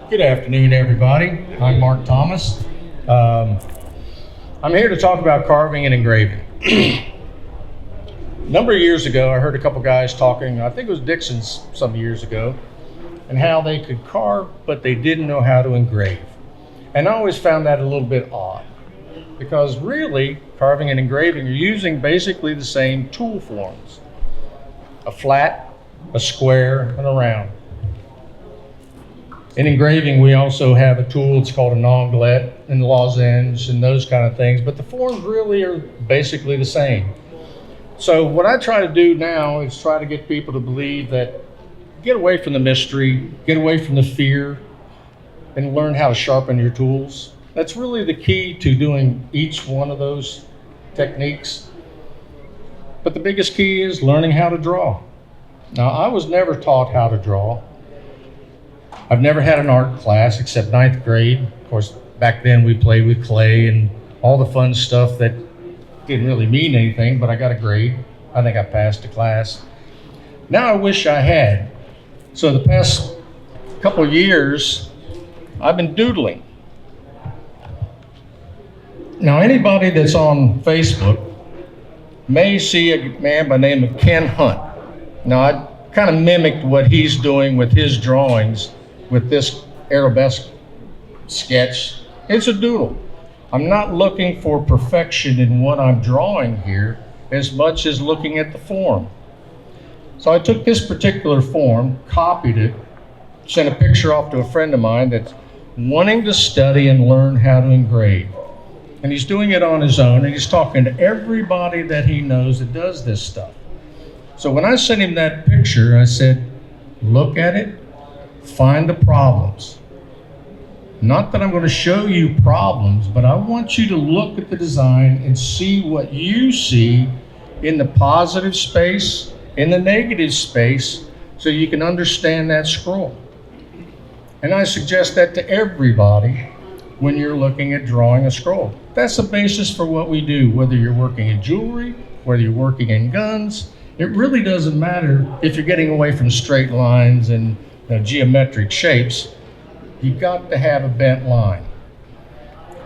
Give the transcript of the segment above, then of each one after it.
Good afternoon, everybody. I'm Mark Thomas. I'm here to talk about carving and engraving. A number of years ago, I heard a couple guys talking, I think it was Dixon's some years ago, and how they could carve, but they didn't know how to engrave. And I always found that a little bit odd, because really, carving and engraving are using basically the same tool forms. A flat, a square, and a round. In engraving, we also have a tool, it's called an onglet and lozenge and those kind of things, but the forms really are basically the same. So what I try to do now is try to get people to believe that get away from the mystery, get away from the fear, and learn how to sharpen your tools. That's really the key to doing each one of those techniques. But the biggest key is learning how to draw. Now, I was never taught how to draw. I've never had an art class except 9th grade. Of course, back then we played with clay and all the fun stuff that didn't really mean anything, but I got a grade. I think I passed the class. Now I wish I had. So the past couple of years, I've been doodling. Now anybody that's on Facebook may see a man by the name of Ken Hunt. Now I kind of mimicked what he's doing with his drawings with this arabesque sketch. It's a doodle. I'm not looking for perfection in what I'm drawing here as much as looking at the form. So I took this particular form, copied it, sent a picture off to a friend of mine that's wanting to study and learn how to engrave. And he's doing it on his own, and he's talking to everybody that he knows that does this stuff. So when I sent him that picture, I said, look at it, find the problems. Not that I'm going to show you problems, but I want you to look at the design and see what you see in the positive space, in the negative space, so you can understand that scroll. And I suggest that to everybody when you're looking at drawing a scroll. That's the basis for what we do, whether you're working in jewelry, whether you're working in guns. It really doesn't matter if you're getting away from straight lines and geometric shapes. You've got to have a bent line.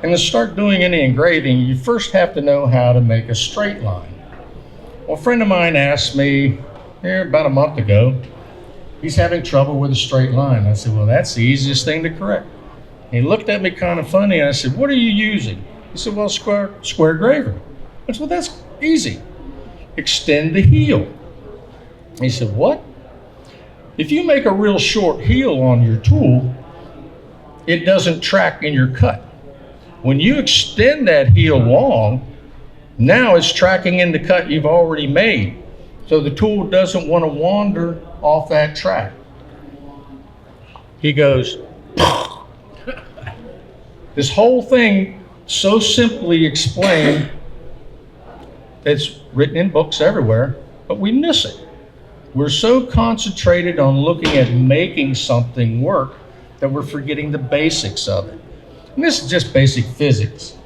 And to start doing any engraving, you first have to know how to make a straight line. Well, a friend of mine asked me about a month ago, he's having trouble with a straight line. I said, well, that's the easiest thing to correct. And he looked at me kind of funny, and I said, what are you using? He said, well, square graver. I said, well, that's easy. Extend the heel. He said, what? If you make a real short heel on your tool, it doesn't track in your cut. When you extend that heel long, now it's tracking in the cut you've already made. So the tool doesn't want to wander off that track. He goes, this whole thing so simply explained, it's written in books everywhere, but we miss it. We're so concentrated on looking at making something work that we're forgetting the basics of it. And this is just basic physics.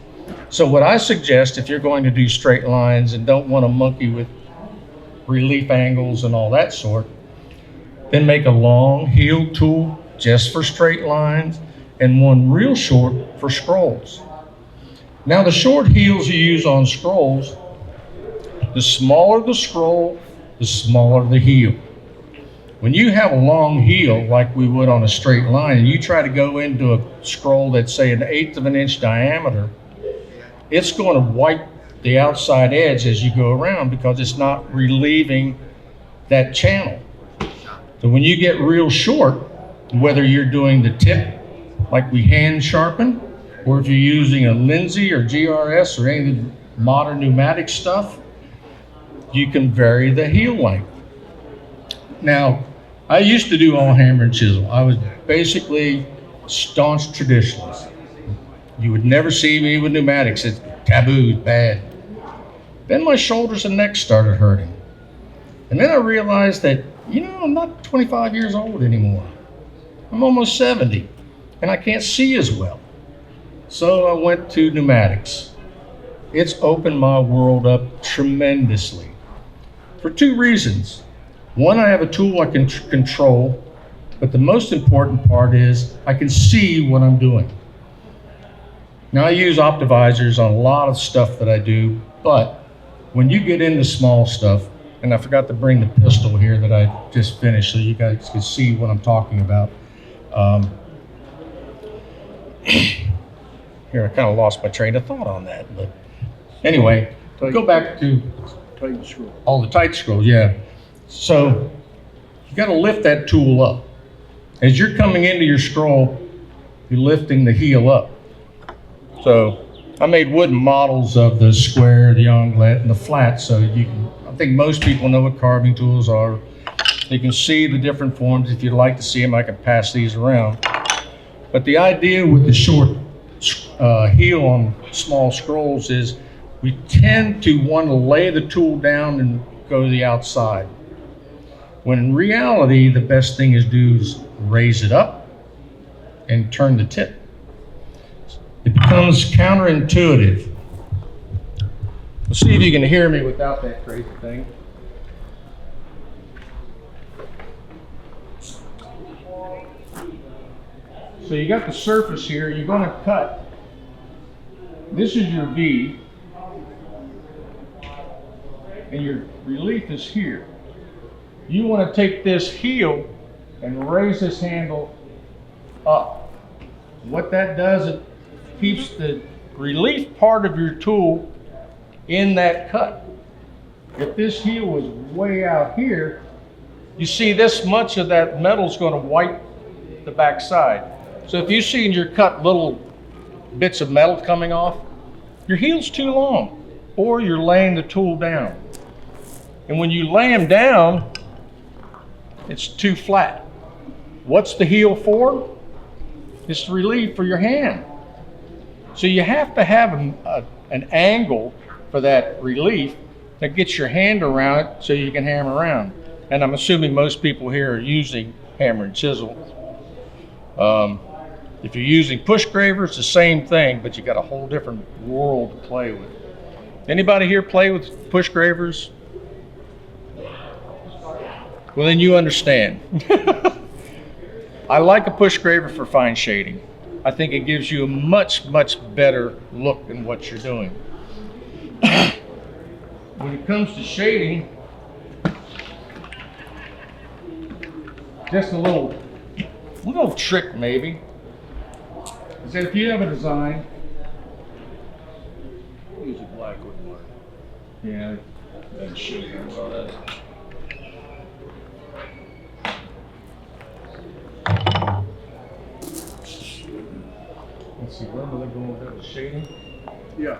So what I suggest, if you're going to do straight lines and don't want to monkey with relief angles and all that sort, then make a long heel tool just for straight lines and one real short for scrolls. Now the short heels you use on scrolls, the smaller the scroll, the smaller the heel. When you have a long heel like we would on a straight line and you try to go into a scroll that's say 1/8 of an inch diameter, it's going to wipe the outside edge as you go around because it's not relieving that channel. So when you get real short, whether you're doing the tip like we hand sharpen, or if you're using a Lindsay or GRS or any of the modern pneumatic stuff, you can vary the heel length. Now, I used to do all hammer and chisel. I was basically staunch traditionalist. You would never see me with pneumatics. It's taboo, bad. Then my shoulders and neck started hurting. And then I realized that, I'm not 25 years old anymore. I'm almost 70, and I can't see as well. So I went to pneumatics. It's opened my world up tremendously for two reasons. One, I have a tool I can control But the most important part is I can see what I'm doing. Now I use optivisors on a lot of stuff that I do, but when you get into small stuff, and I forgot to bring the pistol here that I just finished so you guys can see what I'm talking about. Here, I kind of lost my train of thought on that, but anyway, go back to Tight screw. all the tight screws, yeah. So you got to lift that tool up. As you're coming into your scroll, you're lifting the heel up. So I made wooden models of the square, the onglet, and the flat, so you can, I think most people know what carving tools are. You can see the different forms. If you'd like to see them, I can pass these around. But the idea with the short heel on small scrolls is we tend to want to lay the tool down and go to the outside. When in reality, the best thing is do is raise it up and turn the tip. It becomes counterintuitive. Let's see if you can hear me without that crazy thing. So you got the surface here, you're going to cut. This is your V, and your relief is here. You want to take this heel and raise this handle up. What that does, it keeps the relief part of your tool in that cut. If this heel was way out here, you see this much of that metal is going to wipe the back side. So if you see in your cut little bits of metal coming off, your heel's too long, or you're laying the tool down. And when you lay them down, it's too flat. What's the heel for? It's the relief for your hand. So you have to have an angle for that relief that gets your hand around it so you can hammer around. And I'm assuming most people here are using hammer and chisel. If you're using push graver, it's the same thing, but you got a whole different world to play with. Anybody here play with push gravers? Well, then you understand. I like a push graver for fine shading. I think it gives you a much, much better look in what you're doing. When it comes to shading, just a little trick maybe, is that if you have a design, use a black wood. Yeah, that should be well done. Let's see, where am I going with that shading? Yeah.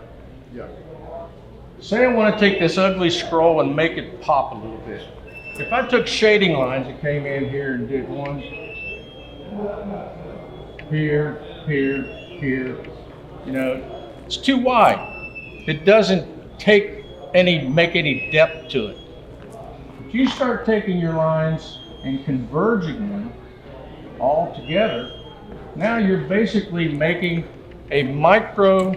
Say I want to take this ugly scroll and make it pop a little bit. If I took shading lines and came in here and did one here, here, you know, it's too wide. It doesn't make any depth to it. If you start taking your lines and converging them all together, now you're basically making a micro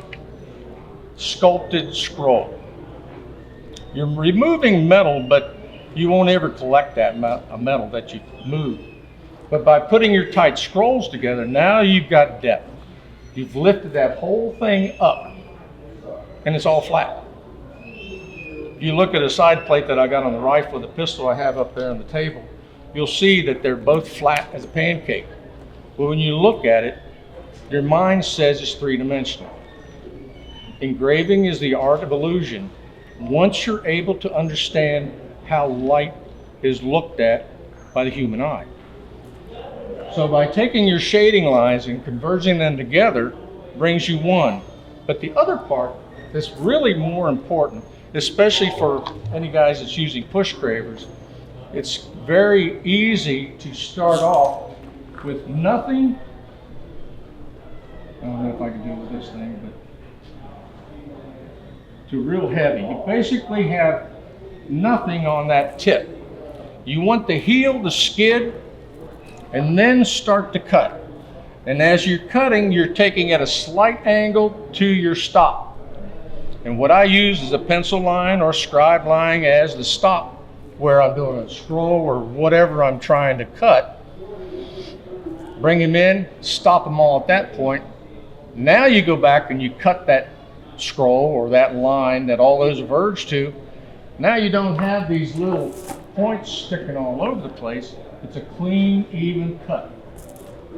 sculpted scroll. You're removing metal, but you won't ever collect that metal that you moved. But by putting your tight scrolls together, now you've got depth. You've lifted that whole thing up, and it's all flat. If you look at a side plate that I got on the rifle, the pistol I have up there on the table, you'll see that they're both flat as a pancake. But when you look at it, your mind says it's three-dimensional. Engraving is the art of illusion. Once you're able to understand how light is looked at by the human eye. So by taking your shading lines and converging them together brings you one. But the other part that's really more important, especially for any guys that's using push gravers, it's very easy to start off with nothing. I don't know if I can do it with this thing, but to real heavy. You basically have nothing on that tip. You want the heel to skid and then start to cut. And as you're cutting, you're taking at a slight angle to your stop. And what I use is a pencil line or scribe line as the stop where I'm doing a scroll or whatever I'm trying to cut. bring him in, stop them all at that point. Now you go back and you cut that scroll or that line that all those verge to. Now you don't have these little points sticking all over the place. It's a clean, even cut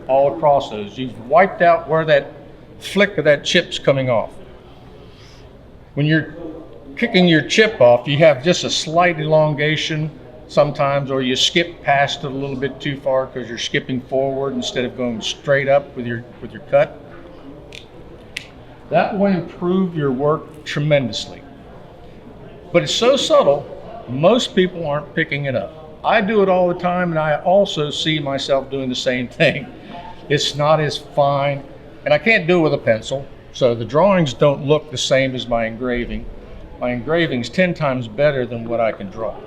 all across those. You've wiped out where that flick of that chip's coming off. When you're kicking your chip off, you have just a slight elongation sometimes, or you skip past it a little bit too far because you're skipping forward instead of going straight up with your cut. That will improve your work tremendously. But it's so subtle, most people aren't picking it up. I do it all the time, and I also see myself doing the same thing. It's not as fine, and I can't do it with a pencil, so the drawings don't look the same as my engraving. My engraving's 10 times better than what I can draw.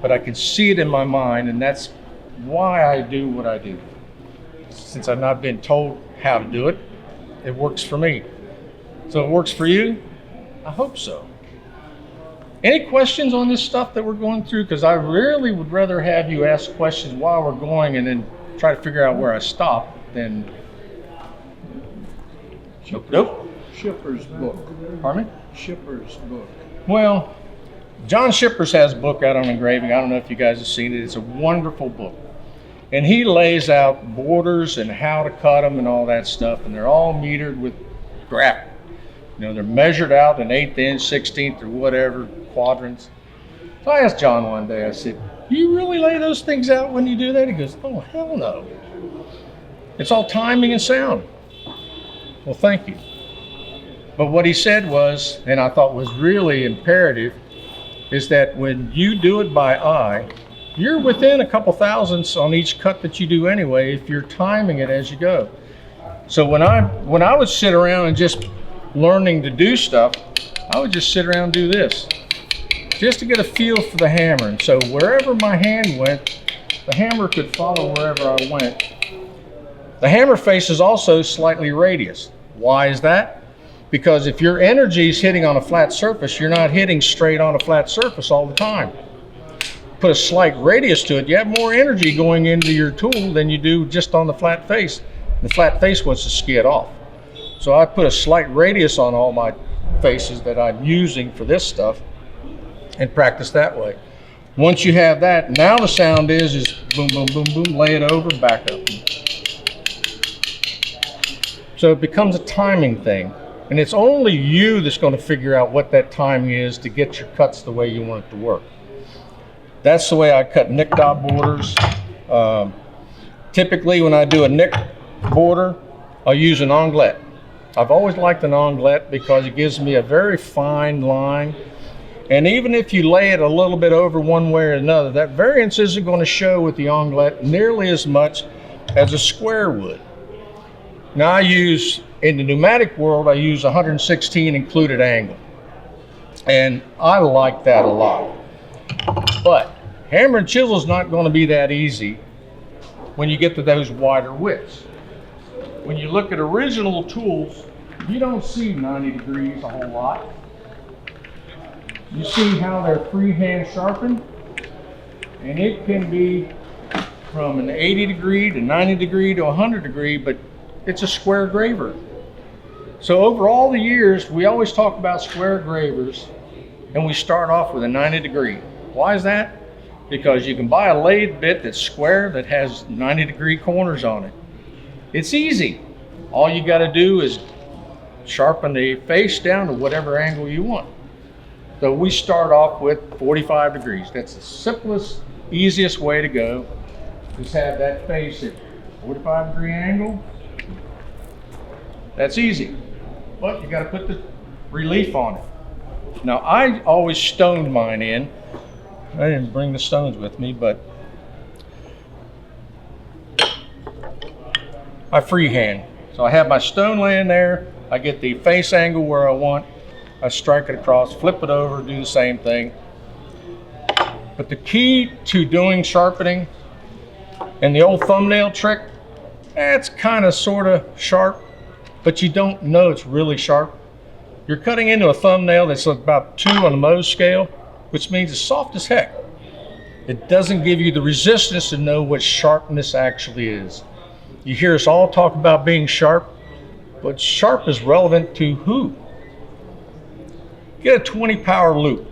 But I can see it in my mind, and that's why I do what I do. Since I've not been told how to do it, it works for me. So it works for you? I hope so. Any questions on this stuff that we're going through? Because I really would rather have you ask questions while we're going and then try to figure out where I stop than... Nope. Shipper's book. Pardon me? Shipper's book. Well, John Shippers has a book out on engraving. I don't know if you guys have seen it. It's a wonderful book. And he lays out borders and how to cut them and all that stuff. And they're all metered with graph. You know, they're measured out in 1/8 inch, 16th, or whatever quadrants. So I asked John one day, I said, you really lay those things out when you do that? He goes, oh, hell no. It's all timing and sound. Well, thank you. But what he said was, and I thought was really imperative, is that when you do it by eye, you're within a couple thousandths on each cut that you do anyway if you're timing it as you go. So when I would sit around and just learning to do stuff, I would just sit around and do this, just to get a feel for the hammer. And so wherever my hand went, the hammer could follow wherever I went. The hammer face is also slightly radius. Why is that? Because if your energy is hitting on a flat surface, you're not hitting straight on a flat surface all the time. Put a slight radius to it, you have more energy going into your tool than you do just on the flat face. The flat face wants to skid off. So I put a slight radius on all my faces that I'm using for this stuff and practice that way. Once you have that, now the sound is boom, boom, boom, boom, lay it over, back up. So it becomes a timing thing. And it's only you that's going to figure out what that timing is to get your cuts the way you want it to work. That's the way I cut nick dot borders. Typically when I do a nick border, I'll use an onglet. I've always liked an onglet because it gives me a very fine line. And even if you lay it a little bit over one way or another, that variance isn't going to show with the onglet nearly as much as a square would. Now I use, in the pneumatic world, I use 116 included angle. And I like that a lot. But hammer and chisel is not going to be that easy when you get to those wider widths. When you look at original tools, you don't see 90 degrees a whole lot. You see how they're freehand sharpened, and it can be from an 80 degree to 90 degree to 100 degree, but it's a square graver. So over all the years, we always talk about square gravers, and we start off with a 90 degree. Why is that? Because you can buy a lathe bit that's square that has 90 degree corners on it. It's easy. All you got to do is sharpen the face down to whatever angle you want. So we start off with 45 degrees. That's the simplest, easiest way to go. Just have that face at 45 degree angle. That's easy, but you got to put the relief on it. Now I always stoned mine in. I didn't bring the stones with me, but I freehand. So I have my stone laying there. I get the face angle where I want. I strike it across, flip it over, do the same thing. But the key to doing sharpening and the old thumbnail trick, it's kind of sort of sharp, but you don't know it's really sharp. You're cutting into a thumbnail that's about 2 on the Mohs scale, which means it's soft as heck. It doesn't give you the resistance to know what sharpness actually is. You hear us all talk about being sharp, but sharp is relevant to who? Get a 20 power loop.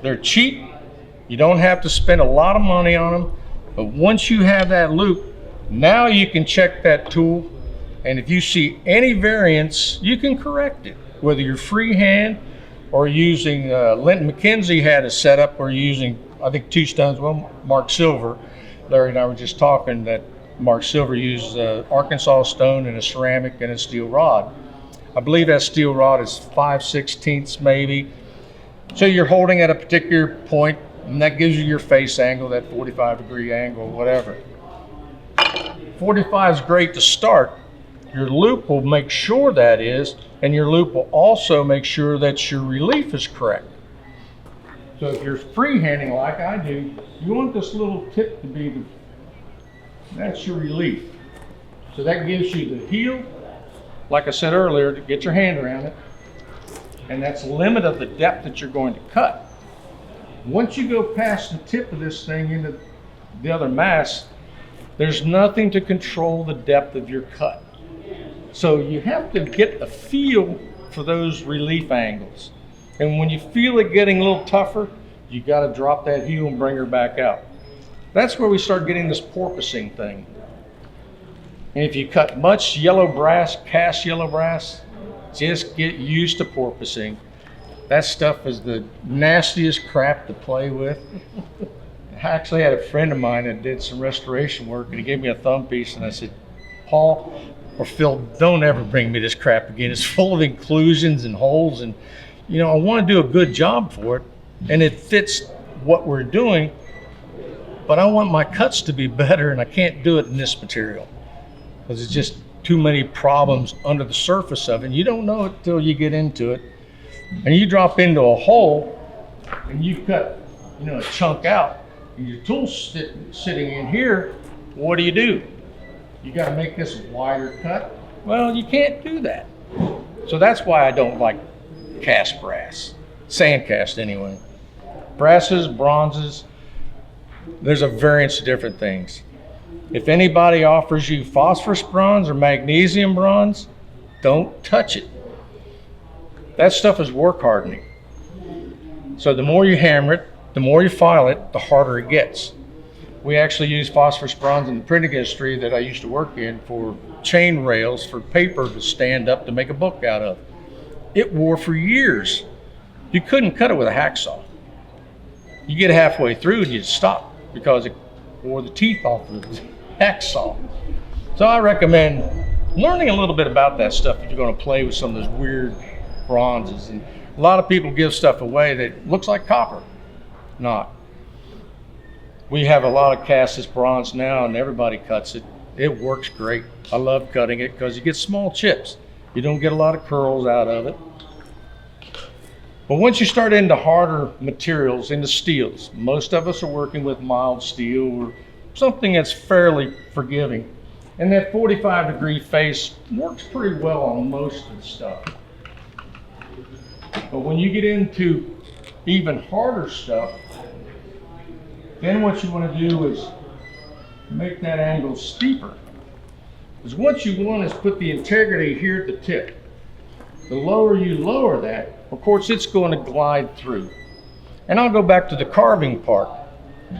They're cheap. You don't have to spend a lot of money on them, but once you have that loop, now you can check that tool, and if you see any variance, you can correct it. Whether you're freehand or using, Linton McKenzie had a setup where you're using, I think, 2 stones. Well, Mark Silver, Larry and I were just talking that Mark Silver used Arkansas stone and a ceramic and a steel rod. I believe that steel rod is 5/16 maybe. So you're holding at a particular point, and that gives you your face angle, that 45-degree angle, whatever. 45 is great to start. Your loop will make sure that is, and your loop will also make sure that your relief is correct. So if you're freehanding like I do, you want this little tip to be that's your relief. So that gives you the heel, like I said earlier, to get your hand around it, and that's the limit of the depth that you're going to cut. Once you go past the tip of this thing into the other mass, there's nothing to control the depth of your cut. So you have to get a feel for those relief angles. And when you feel it getting a little tougher, you got to drop that heel and bring her back out. That's where we start getting this porpoising thing. And if you cut much yellow brass, cast yellow brass, just get used to porpoising. That stuff is the nastiest crap to play with. I actually had a friend of mine that did some restoration work, and he gave me a thumb piece, and I said, Paul or Phil, don't ever bring me this crap again. It's full of inclusions and holes, and I want to do a good job for it, and it fits what we're doing, but I want my cuts to be better, and I can't do it in this material because it's just too many problems under the surface of it. And you don't know it till you get into it, and you drop into a hole, and you cut, a chunk out, and your tool's sitting in here. What do? You got to make this a wider cut. Well, you can't do that. So that's why I don't like cast brass, sand cast anyway. Brasses, bronzes, there's a variance of different things. If anybody offers you phosphorus bronze or magnesium bronze, don't touch it. That stuff is work hardening. So the more you hammer it, the more you file it, the harder it gets. We actually use phosphorus bronze in the printing industry that I used to work in for chain rails for paper to stand up to make a book out of. It wore for years. You couldn't cut it with a hacksaw. You get halfway through and you'd stop because it wore the teeth off of the hacksaw. So I recommend learning a little bit about that stuff if you're going to play with some of those weird bronzes. And a lot of people give stuff away that looks like copper. Not. We have a lot of cast bronze now, and everybody cuts it. It works great. I love cutting it because you get small chips. You don't get a lot of curls out of it. But once you start into harder materials, into steels, most of us are working with mild steel or something that's fairly forgiving. And that 45-degree face works pretty well on most of the stuff. But when you get into even harder stuff, then what you want to do is make that angle steeper. Because what you want is put the integrity here at the tip. The lower you lower that, of course it's going to glide through. And I'll go back to the carving part.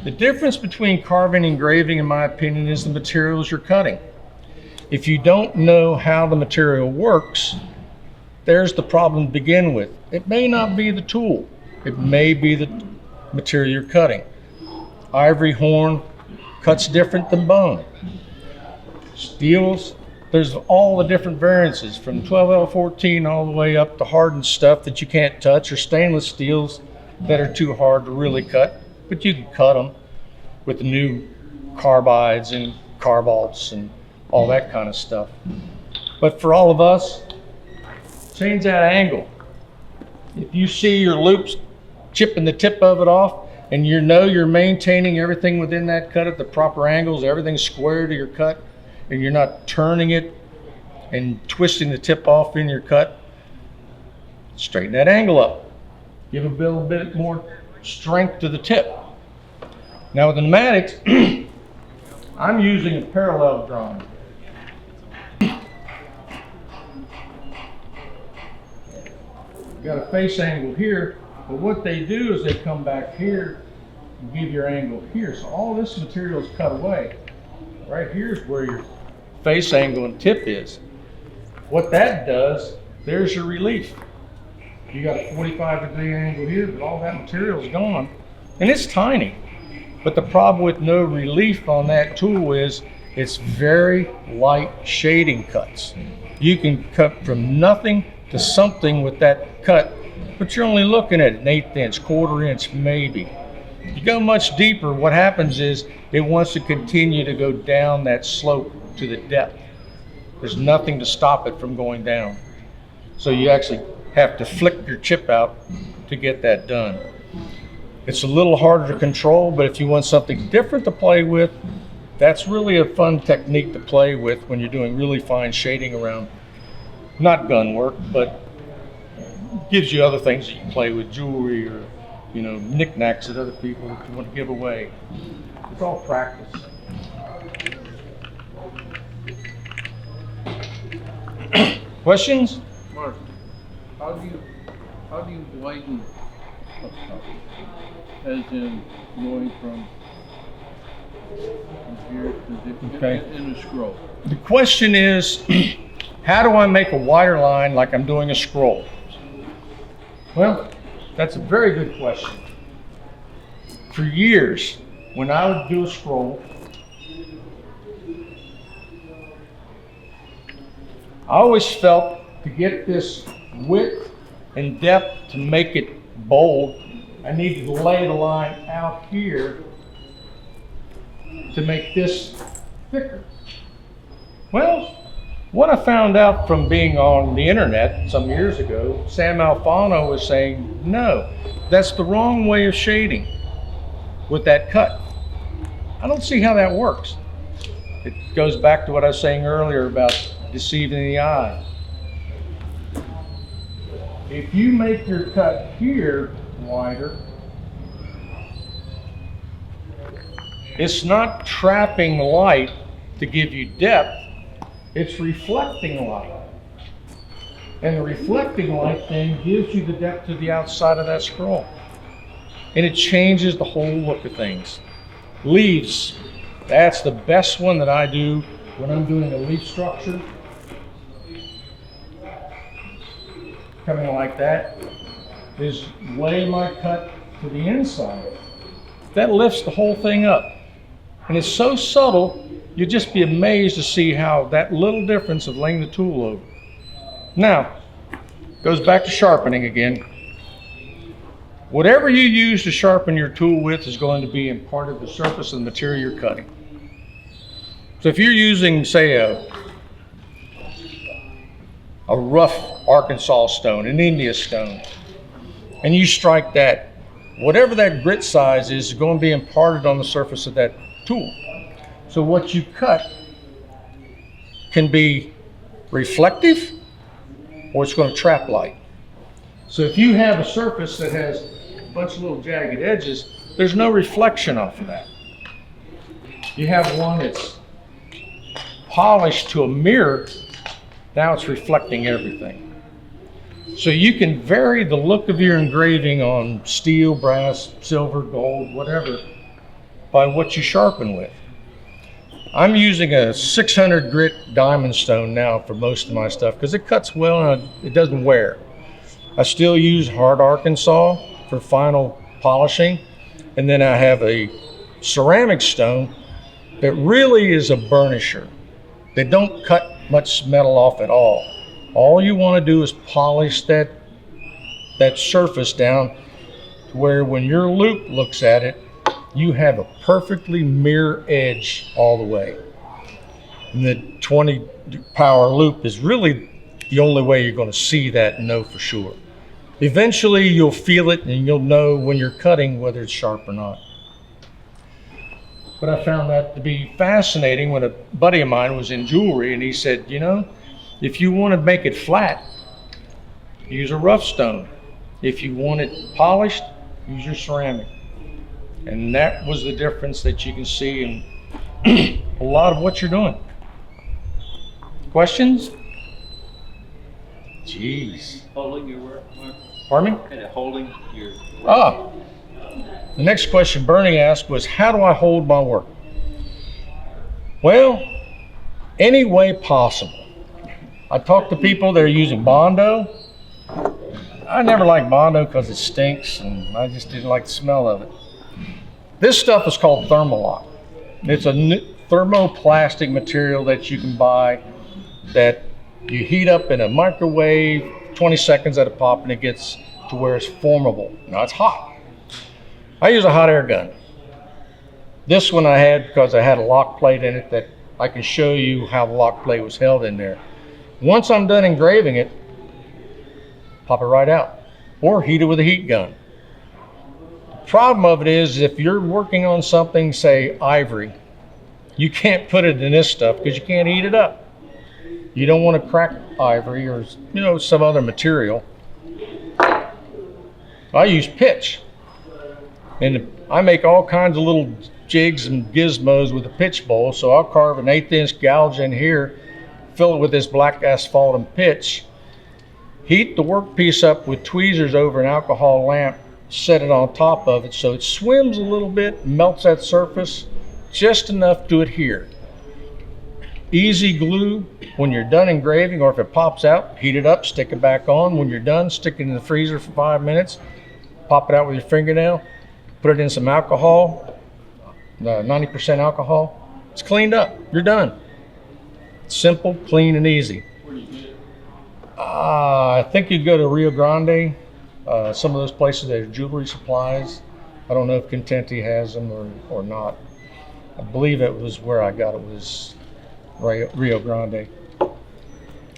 The difference between carving and engraving, in my opinion, is the materials you're cutting. If you don't know how the material works, there's the problem to begin with. It may not be the tool. It may be the material you're cutting. Ivory horn cuts different than bone. Steels, there's all the different variances from 12L14 all the way up to hardened stuff that you can't touch, or stainless steels that are too hard to really cut, but you can cut them with the new carbides and carbalts and all that kind of stuff. But for all of us, change that angle. If you see your loops chipping the tip of it off, and you're maintaining everything within that cut at the proper angles, everything's square to your cut, and you're not turning it and twisting the tip off in your cut, straighten that angle up. Give a little bit more strength to the tip. Now with the pneumatics, I'm using a parallel drawing. You got a face angle here, but what they do is they come back here and give your angle here. So all this material is cut away. Right here is where your face angle and tip is. What that does, there's your relief. You got a 45-degree angle here, but all that material is gone. And it's tiny. But the problem with no relief on that tool is it's very light shading cuts. You can cut from nothing to something with that cut, but you're only looking at an 1/8 inch, 1/4 inch maybe. You go much deeper, what happens is it wants to continue to go down that slope to the depth. There's nothing to stop it from going down. So you actually have to flick your chip out to get that done. It's a little harder to control, but if you want something different to play with, that's really a fun technique to play with when you're doing really fine shading around, not gun work, but gives you other things that you can play with, jewelry or, you know, knickknacks that other people want to give away. It's all practice. Questions? Mark, how do you widen a cup? As in going from here to Okay. in a scroll? The question is, how do I make a wider line like I'm doing a scroll? Well, that's a very good question. For years, when I would do a scroll, I always felt to get this width and depth to make it bold, I needed to lay the line out here to make this thicker. Well, what I found out from being on the internet some years ago, Sam Alfano was saying, no, that's the wrong way of shading with that cut. I don't see how that works. It goes back to what I was saying earlier about deceiving the eye. If you make your cut here wider, it's not trapping light to give you depth, it's reflecting light. And the reflecting light then gives you the depth to the outside of that scroll. And it changes the whole look of things. Leaves, that's the best one that I do when I'm doing a leaf structure. Coming like that, is lay my cut to the inside. That lifts the whole thing up. And it's so subtle, you'd just be amazed to see how that little difference of laying the tool over. Now, goes back to sharpening again. Whatever you use to sharpen your tool with is going to be in part of the surface of the material you're cutting. So if you're using, say, a rough Arkansas stone, an India stone, and you strike that, whatever that grit size is going to be imparted on the surface of that tool. So what you cut can be reflective or it's going to trap light. So if you have a surface that has a bunch of little jagged edges, there's no reflection off of that. You have one that's polished to a mirror, now it's reflecting everything. So you can vary the look of your engraving on steel, brass, silver, gold, whatever, by what you sharpen with. I'm using a 600 grit diamond stone now for most of my stuff because it cuts well and it doesn't wear. I still use hard Arkansas for final polishing, and then I have a ceramic stone that really is a burnisher. They don't cut much metal off at all. All you want to do is polish that surface down to where when your loupe looks at it, you have a perfectly mirror edge all the way. And the 20 power loupe is really the only way you're going to see that and know for sure. Eventually you'll feel it and you'll know when you're cutting whether it's sharp or not. But I found that to be fascinating when a buddy of mine was in jewelry and he said, you know, if you want to make it flat, use a rough stone. If you want it polished, use your ceramic. And that was the difference that you can see in a lot of what you're doing. Questions? Jeez. Following your work, Mark? Pardon me? Kind of holding your. The next question Bernie asked was, how do I hold my work? Well, any way possible. I talked to people that are using Bondo. I never liked Bondo because it stinks and I just didn't like the smell of it. This stuff is called Thermalock. It's a thermoplastic material that you can buy that you heat up in a microwave, 20 seconds at a pop, and it gets to where it's formable. Now it's hot. I use a hot air gun. This one I had because I had a lock plate in it that I can show you how the lock plate was held in there. Once I'm done engraving it, pop it right out or heat it with a heat gun. The problem of it is if you're working on something, say ivory, you can't put it in this stuff because you can't heat it up. You don't want to crack ivory or some other material. I use pitch. And I make all kinds of little jigs and gizmos with a pitch bowl. So I'll carve an 1/8 inch gouge in here, fill it with this black asphalt and pitch, heat the workpiece up with tweezers over an alcohol lamp, set it on top of it so it swims a little bit, melts that surface, just enough to adhere. Easy glue. When you're done engraving, or if it pops out, heat it up, stick it back on. When you're done, stick it in the freezer for 5 minutes, pop it out with your fingernail, put it in some alcohol, 90% alcohol. It's cleaned up. You're done. Simple, clean, and easy. Where do you get it? I think you'd go to Rio Grande. Some of those places that are jewelry supplies. I don't know if Contenti has them or not. I believe it was where I got it was Rio Grande.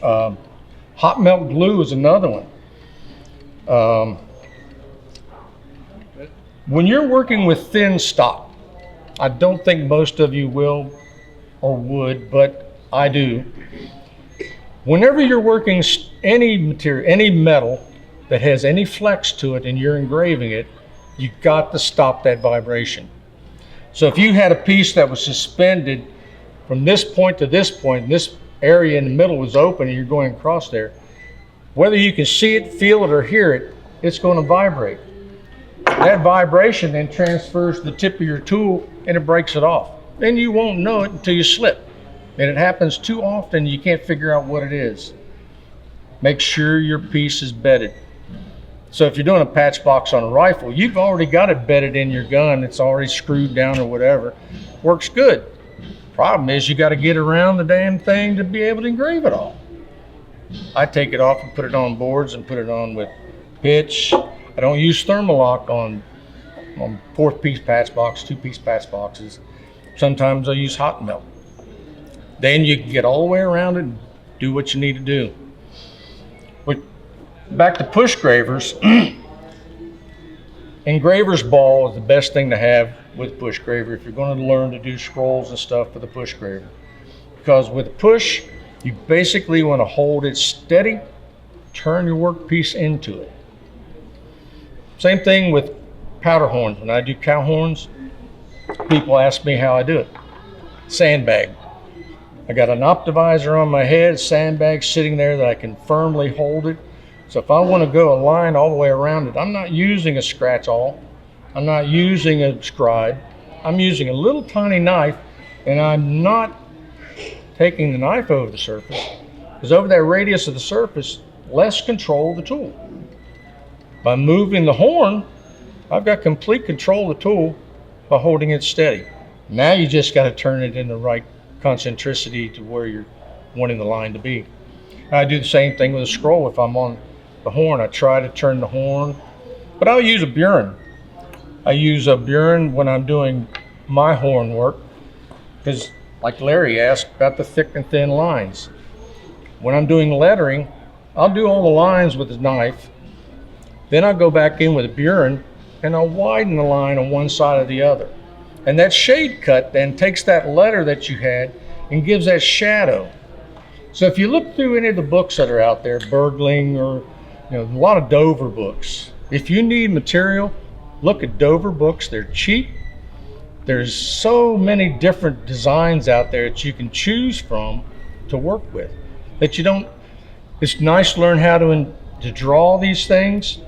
Hot melt glue is another one. When you're working with thin stock, I don't think most of you will or would, but I do. Whenever you're working any material, any metal that has any flex to it and you're engraving it, you got to stop that vibration. So if you had a piece that was suspended from this point to this point, and this area in the middle was open and you're going across there, whether you can see it, feel it, or hear it, it's going to vibrate. That vibration then transfers to the tip of your tool and it breaks it off. Then you won't know it until you slip. And it happens too often you can't figure out what it is. Make sure your piece is bedded. So if you're doing a patch box on a rifle, you've already got it bedded in your gun. It's already screwed down or whatever. Works good. Problem is you got to get around the damn thing to be able to engrave it all. I take it off and put it on boards and put it on with pitch. I don't use Thermalock on 4-piece patch box, 2-piece patch boxes. Sometimes I use hot melt. Then you can get all the way around it and do what you need to do. But back to push gravers. Engraver's ball is the best thing to have with push graver if you're going to learn to do scrolls and stuff with a push graver. Because with a push, you basically want to hold it steady, turn your workpiece into it. Same thing with powder horns. When I do cow horns, people ask me how I do it. Sandbag. I got an optivisor on my head, sandbag sitting there that I can firmly hold it. So if I want to go a line all the way around it, I'm not using a scratch awl. I'm not using a scribe. I'm using a little tiny knife, and I'm not taking the knife over the surface, because over that radius of the surface, less control of the tool. By moving the horn, I've got complete control of the tool by holding it steady. Now you just got to turn it in the right concentricity to where you're wanting the line to be. I do the same thing with a scroll. If I'm on the horn, I try to turn the horn, but I'll use a burin. I use a burin when I'm doing my horn work, because like Larry asked about the thick and thin lines. When I'm doing lettering, I'll do all the lines with a knife. Then I'll go back in with a burin and I'll widen the line on one side or the other. And that shade cut then takes that letter that you had and gives that shadow. So if you look through any of the books that are out there, Bergling or a lot of Dover books, if you need material, look at Dover books. They're cheap. There's so many different designs out there that you can choose from to work with. That you don't. It's nice to learn how to draw these things,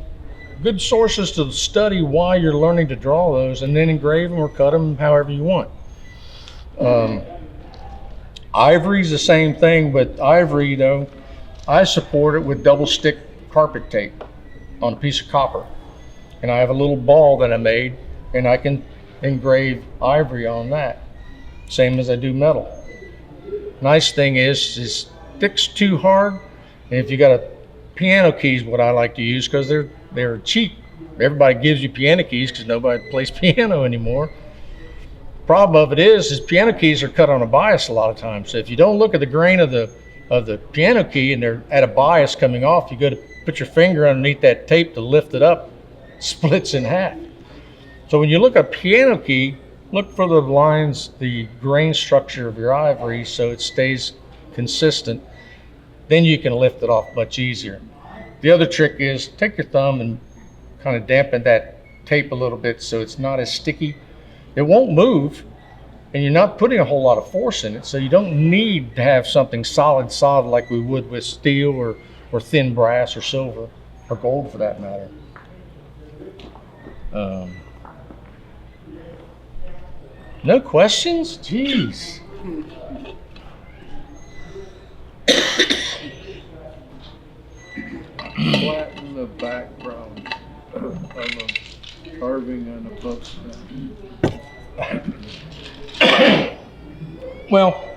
good sources to study why you're learning to draw those, and then engrave them or cut them however you want. Ivory's the same thing, but ivory, though, I support it with double stick carpet tape on a piece of copper. And I have a little ball that I made, and I can engrave ivory on that, same as I do metal. Nice thing is it sticks too hard, and if you got a piano keys, what I like to use, because they're cheap. Everybody gives you piano keys because nobody plays piano anymore. Problem of it is piano keys are cut on a bias a lot of times. So if you don't look at the grain of the piano key and they're at a bias coming off, you go to put your finger underneath that tape to lift it up, splits in half. So when you look at a piano key, look for the lines, the grain structure of your ivory so it stays consistent. Then you can lift it off much easier. The other trick is take your thumb and kind of dampen that tape a little bit so it's not as sticky. It won't move, and you're not putting a whole lot of force in it, so you don't need to have something solid like we would with steel or thin brass or silver or gold for that matter. No questions? Jeez. Flatten the background of a carving on a book. Well,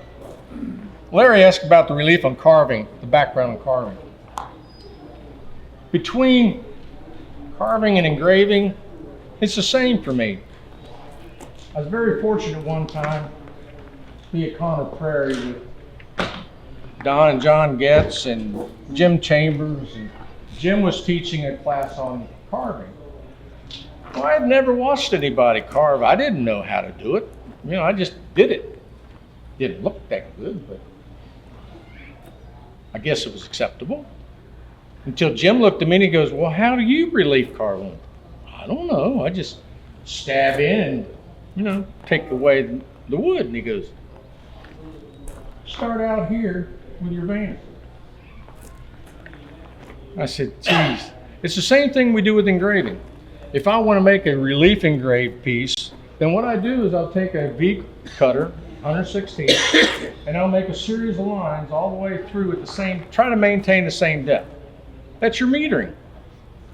Larry asked about the relief on carving, the background on carving. Between carving and engraving, it's the same for me. I was very fortunate one time to be at Connor Prairie with Don and John Getz and Jim Chambers. And Jim was teaching a class on carving. Well, I had never watched anybody carve. I didn't know how to do it. I just did it. Didn't look that good, but I guess it was acceptable. Until Jim looked at me and he goes, well, how do you relief carve one? I don't know. I just stab in and, take away the wood. And he goes, start out here with your vanish. I said, geez, it's the same thing we do with engraving. If I want to make a relief engraved piece, then what I do is I'll take a V cutter, 116, and I'll make a series of lines all the way through at the same, try to maintain the same depth. That's your metering.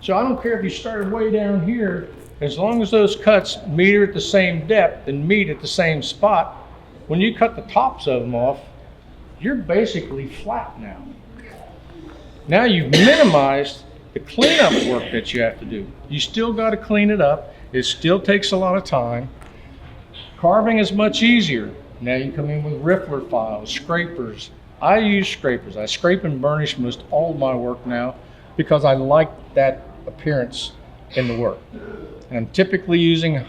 So I don't care if you started way down here, as long as those cuts meter at the same depth and meet at the same spot, when you cut the tops of them off, you're basically flat now. Now you've minimized the cleanup work that you have to do. You still got to clean it up. It still takes a lot of time. Carving is much easier. Now you come in with riffler files, scrapers. I use scrapers. I scrape and burnish most all of my work now because I like that appearance in the work. And I'm typically using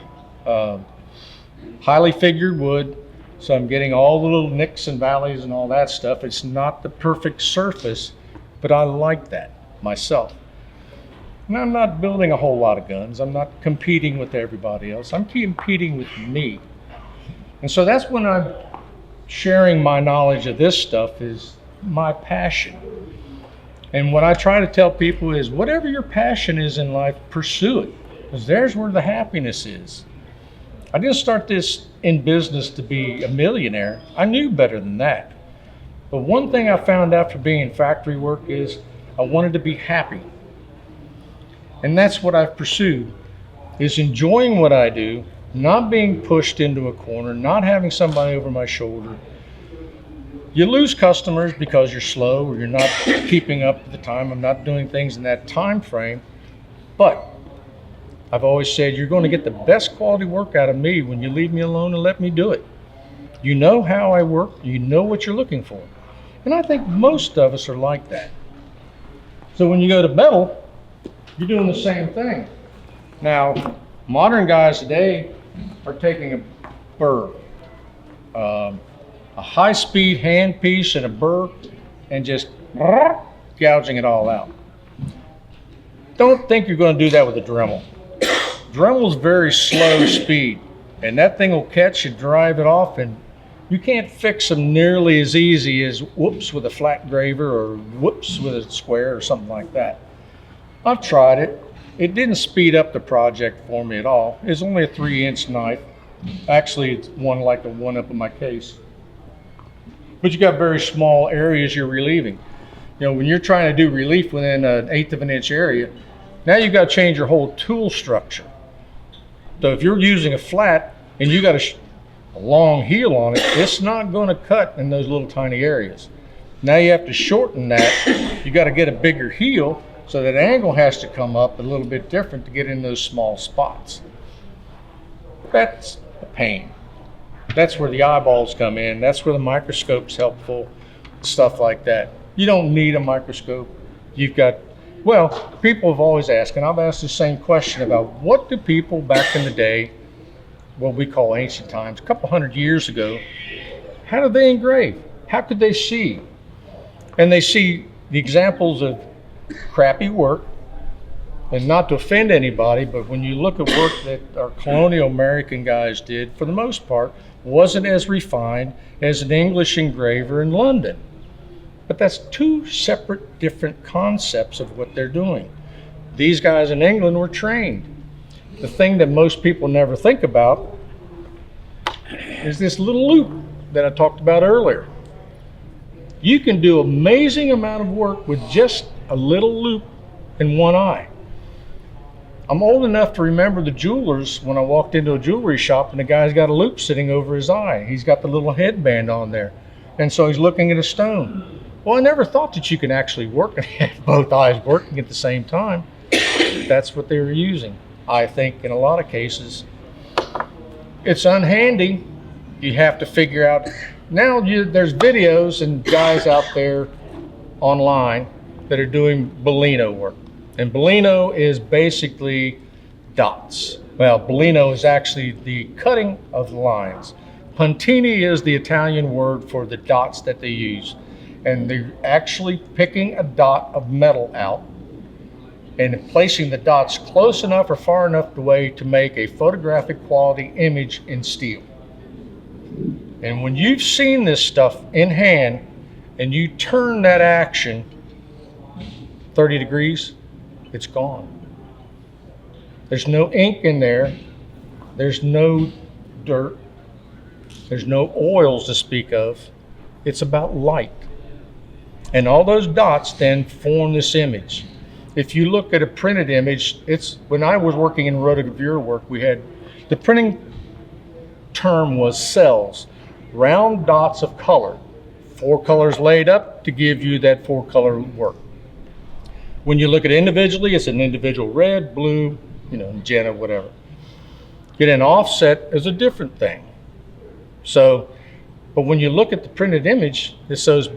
highly figured wood, so I'm getting all the little nicks and valleys and all that stuff. It's not the perfect surface, but I like that myself. And I'm not building a whole lot of guns. I'm not competing with everybody else. I'm competing with me. And so that's when I'm sharing my knowledge of this stuff is my passion. And what I try to tell people is whatever your passion is in life, pursue it, because there's where the happiness is. I didn't start this in business to be a millionaire. I knew better than that. But one thing I found after being in factory work is I wanted to be happy. And that's what I've pursued, is enjoying what I do, not being pushed into a corner, not having somebody over my shoulder. You lose customers because you're slow or you're not keeping up at the time. I'm not doing things in that time frame. But I've always said you're going to get the best quality work out of me when you leave me alone and let me do it. You know how I work. You know what you're looking for. And I think most of us are like that. So when you go to metal, you're doing the same thing. Now, modern guys today are taking a burr, a high-speed hand piece and a burr, and just gouging it all out. Don't think you're going to do that with a Dremel. Dremel's very slow speed, and that thing will catch and drive it off, and you can't fix them nearly as easy as whoops with a flat graver or whoops with a square or something like that. I've tried it. It didn't speed up the project for me at all. It's only a 3-inch knife. Actually, it's one like the one up in my case. But you got very small areas you're relieving. You know, when you're trying to do relief within an 1/8 of an inch area, now you've got to change your whole tool structure. So if you're using a flat and you got a long heel on it, it's not going to cut in those little tiny areas. Now you have to shorten that. You got to get a bigger heel, so that angle has to come up a little bit different to get in those small spots. That's a pain. That's where the eyeballs come in. That's where the microscope's helpful, stuff like that. You don't need a microscope. You've got, well, people have always asked, and I've asked the same question about what do people back in the day, what we call ancient times, a couple hundred years ago, how did they engrave? How could they see? And they see the examples of crappy work, and not to offend anybody, but when you look at work that our colonial American guys did, for the most part, wasn't as refined as an English engraver in London. But that's two separate, different concepts of what they're doing. These guys in England were trained. The thing that most people never think about is this little loop that I talked about earlier. You can do an amazing amount of work with just a little loop in one eye. I'm old enough to remember the jewelers when I walked into a jewelry shop and the guy's got a loop sitting over his eye. He's got the little headband on there. And so he's looking at a stone. Well, I never thought that you could actually work and have both eyes working at the same time. That's what they were using. I think in a lot of cases, it's unhandy. You have to figure out, now there's videos and guys out there online that are doing Bellino work. And Bellino is basically dots. Well, Bellino is actually the cutting of the lines. Puntini is the Italian word for the dots that they use. And they're actually picking a dot of metal out and placing the dots close enough or far enough away to make a photographic quality image in steel. And when you've seen this stuff in hand and you turn that action 30 degrees, it's gone. There's no ink in there. There's no dirt. There's no oils to speak of. It's about light. And all those dots then form this image. If you look at a printed image, when I was working in rotogravure work, we had, the printing term was cells, round dots of color, 4 colors laid up to give you that 4-color work. When you look at it individually, it's an individual red, blue, magenta, whatever. Get an offset is a different thing. So, but when you look at the printed image, it's those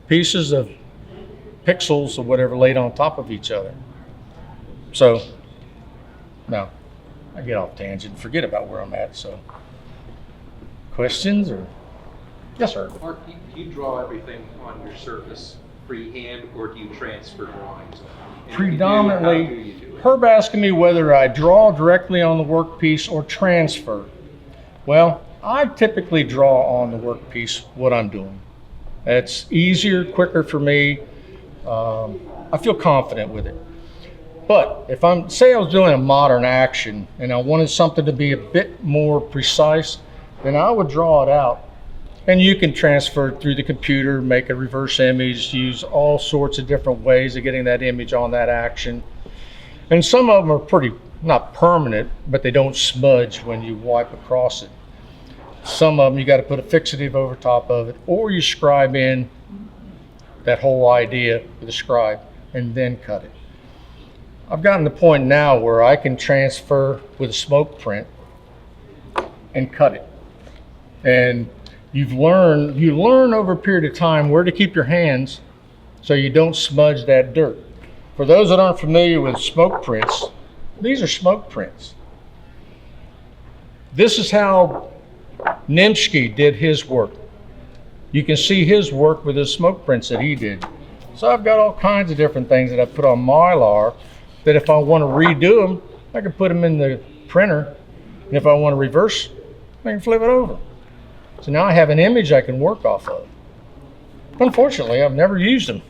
pieces of pixels or whatever laid on top of each other. So, now, I get off tangent, forget about where I'm at, so. Questions or? Yes, sir. Mark, do you draw everything on your surface freehand, or do you transfer drawings? And Predominantly, if you do, how do you do it? Herb asking me whether I draw directly on the workpiece or transfer. Well, I typically draw on the workpiece what I'm doing. It's easier, quicker for me. I feel confident with it. But if say I was doing a modern action and I wanted something to be a bit more precise, then I would draw it out. And you can transfer it through the computer, make a reverse image, use all sorts of different ways of getting that image on that action. And some of them are pretty, not permanent, but they don't smudge when you wipe across it. Some of them you got to put a fixative over top of it, or you scribe in that whole idea with a scribe and then cut it. I've gotten to the point now where I can transfer with a smoke print and cut it. And you learn over a period of time where to keep your hands so you don't smudge that dirt. For those that aren't familiar with smoke prints, these are smoke prints. This is how Nimsky did his work. You can see his work with his smoke prints that he did. So I've got all kinds of different things that I put on Mylar that if I want to redo them, I can put them in the printer. And if I want to reverse, I can flip it over. So now I have an image I can work off of. Unfortunately, I've never used them.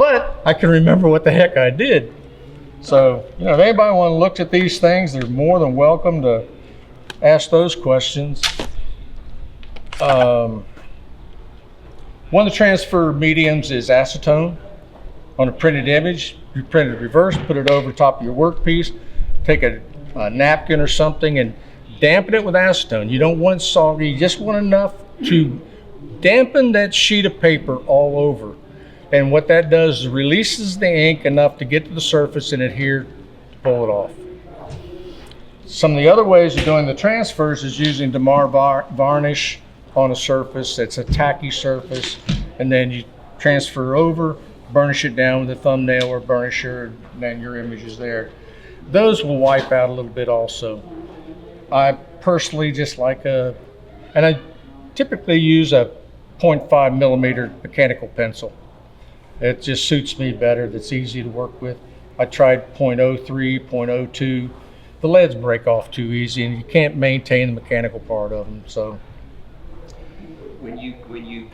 but I can remember what the heck I did. So, you know, if anybody want to look at these things, they're more than welcome to ask those questions. One of the transfer mediums is acetone. On a printed image, you print it reverse, put it over top of your workpiece, take a napkin or something and dampen it with acetone. You don't want it soggy, you just want enough to dampen that sheet of paper all over. And what that does is releases the ink enough to get to the surface and adhere to pull it off. Some of the other ways of doing the transfers is using Damar varnish on a surface that's a tacky surface, and then you transfer over, burnish it down with a thumbnail or burnisher, and then your image is there. Those will wipe out a little bit also. I personally just like and I typically use a 0.5 millimeter mechanical pencil. It just suits me better. That's easy to work with. I tried 0.03, 0.02. The leads break off too easy, and you can't maintain the mechanical part of them. So, when you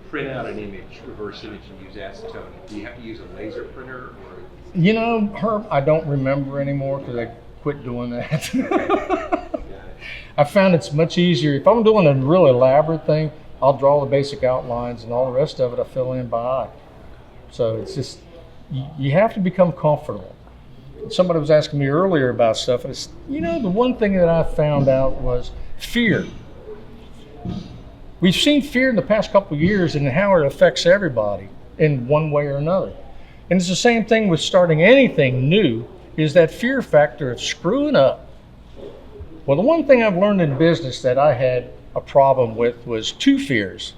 print out an image, reverse image, and use acetone, do you have to use a laser printer or? You know, Herb, I don't remember anymore because I quit doing that. I found it's much easier. If I'm doing a real elaborate thing, I'll draw the basic outlines, and all the rest of it I fill in by eye. So it's just, you have to become comfortable. Somebody was asking me earlier about stuff, and it's, you know, the one thing that I found out was fear. We've seen fear in the past couple of years and how it affects everybody in one way or another. And it's the same thing with starting anything new, is that fear factor of screwing up. Well, the one thing I've learned in business that I had a problem with was two fears: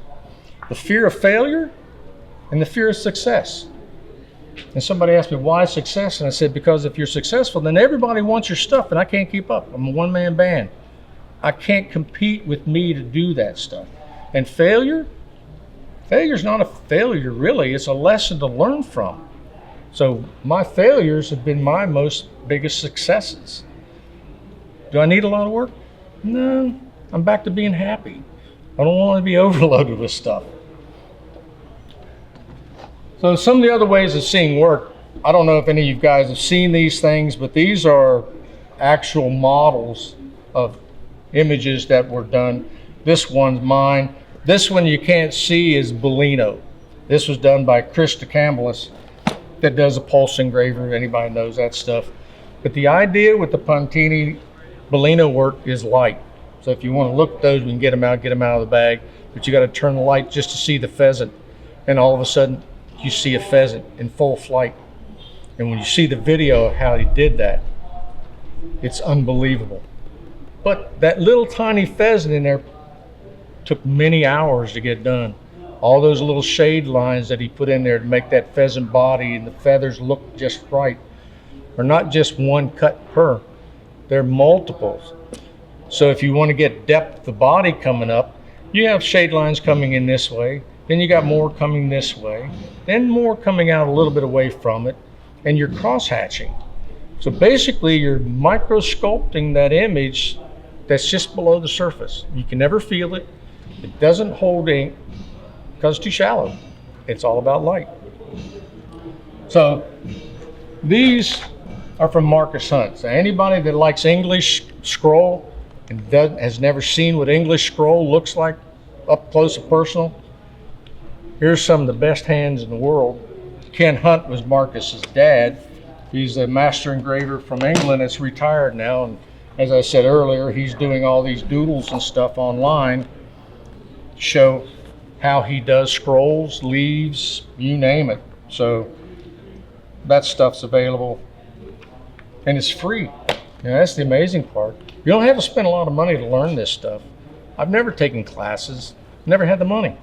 the fear of failure and the fear of success. And somebody asked me, why success? And I said, because if you're successful, then everybody wants your stuff, and I can't keep up. I'm a one-man band. I can't compete with me to do that stuff. And failure's not a failure, really. It's a lesson to learn from. So my failures have been my most biggest successes. Do I need a lot of work? No, I'm back to being happy. I don't want to be overloaded with stuff. So some of the other ways of seeing work, I don't know if any of you guys have seen these things, but these are actual models of images that were done. This one's mine. This one you can't see is Bellino. This was done by Chris DeCambelis that does a pulse engraver. Anybody knows that stuff. But the idea with the Pontini Bellino work is light. So if you want to look at those, we can get them out of the bag. But you got to turn the light just to see the pheasant. And all of a sudden, you see a pheasant in full flight. And when you see the video of how he did that, it's unbelievable. But that little tiny pheasant in there took many hours to get done. All those little shade lines that he put in there to make that pheasant body and the feathers look just right are not just one cut per, they're multiples. So if you want to get depth of body coming up, you have shade lines coming in this way, then you got more coming this way, then more coming out a little bit away from it, and you're cross hatching. So basically you're micro sculpting that image that's just below the surface. You can never feel it. It doesn't hold ink because it's too shallow. It's all about light. So these are from Marcus Hunt. So anybody that likes English scroll and has never seen what English scroll looks like up close and personal, here's some of the best hands in the world. Ken Hunt was Marcus's dad. He's a master engraver from England that's retired now. And as I said earlier, he's doing all these doodles and stuff online to show how he does scrolls, leaves, you name it. So that stuff's available and it's free. You know, that's the amazing part. You don't have to spend a lot of money to learn this stuff. I've never taken classes, never had the money,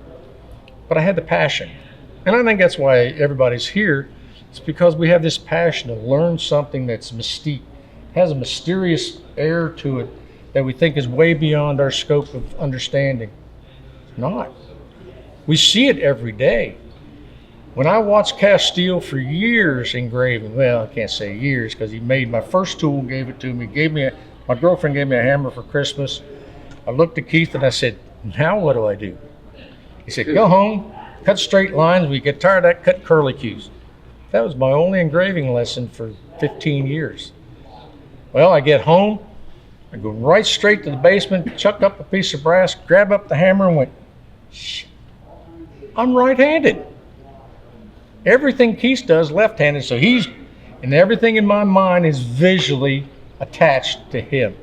but I had the passion. And I think that's why everybody's here. It's because we have this passion to learn something that's mystique, has a mysterious air to it that we think is way beyond our scope of understanding. It's not. We see it every day. When I watched Castile for years engraving, well, I can't say years because he made my first tool, gave it to me, my girlfriend gave me a hammer for Christmas. I looked at Keith and I said, now what do I do? He said, go home, cut straight lines. We get tired of that, cut curlicues. That was my only engraving lesson for 15 years. Well, I get home, I go right straight to the basement, chuck up a piece of brass, grab up the hammer, and went, shit, I'm right-handed. Everything Keith does left-handed, so and everything in my mind is visually attached to him.